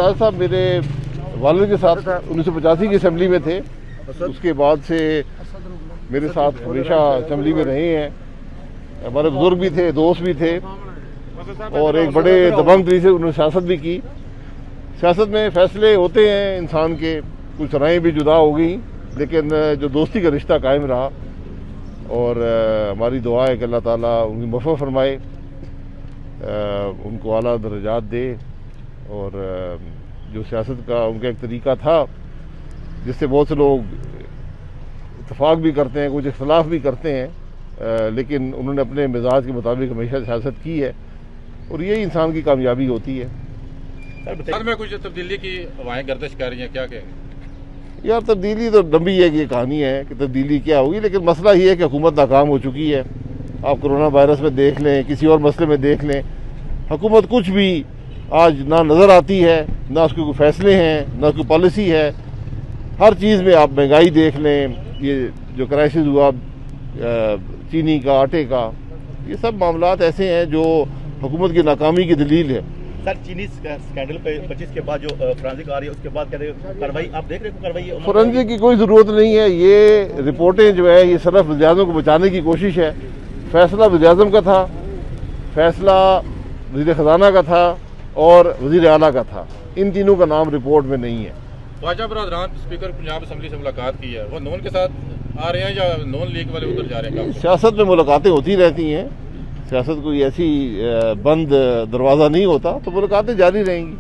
राजा साहब मेरे वालिद के साथ 1985 की असेंबली में थे। उसके बाद से मेरे साथ हमेशा असेंबली में रहे हैं। हमारे बुजुर्ग भी थे, दोस्त भी थे और एक बड़े दबंग तरीके से उन्होंने सियासत भी की। सियासत में फैसले होते हैं इंसान के, कुछ राहें भी जुदा हो गई, लेकिन जो दोस्ती का रिश्ता कायम रहा। और हमारी दुआ है कि अल्लाह ताला उनकी मफ़फ़ फरमाए, उनको आला दर्जात दे। और जो सियासत का उनका एक तरीका था जिससे बहुत से लोग इत्तफाक भी करते हैं, कुछ इख्तलाफ भी करते हैं, लेकिन उन्होंने अपने मिजाज के मुताबिक हमेशा सियासत की है और यही इंसान की कामयाबी होती है। सर में कुछ तब्दीली की हवाएं गर्दिश कर रही हैं, क्या कहेंगे? यार तब्दीली तो लंबी है कि ये कहानी है कि तब्दीली क्या होगी, लेकिन मसला ये है कि हुकूमत नाकाम हो चुकी है। आप कोरोना वायरस में देख लें, किसी और मसले में देख लें, हुकूमत कुछ भी आज ना नज़र आती है, ना उसके कोई फैसले हैं, ना कोई पॉलिसी है। हर चीज़ में आप महंगाई देख लें, ये जो क्राइसिस हुआ चीनी का, आटे का, ये सब मामलात ऐसे हैं जो हुकूमत की नाकामी की दलील है। सर चीनी स्कैंडल पे 25 के बाद जो फोरेंसिक आ रही है, उसके बाद कहते हैं कार्रवाई आप देख रहे हो, कार्रवाई फोरेंसिक की कोई ज़रूरत नहीं है। ये रिपोर्टें जो है ये सिर्फ वज़ीर-ए-आज़म को बचाने की कोशिश है। फैसला वज़ीर-ए-आज़म का था, फैसला वज़ीर ख़जाना का था और वज़ीर आला का था। इन तीनों का नाम रिपोर्ट में नहीं है। ख्वाजा बरदरान स्पीकर पंजाब असेंबली से मुलाकात की है, वो नून के साथ आ रहे हैं या नून लीग वाले उधर जा रहे हैं? सियासत में मुलाकातें होती रहती हैं, सियासत कोई ऐसी बंद दरवाज़ा नहीं होता, तो मुलाकातें जारी रहेंगी।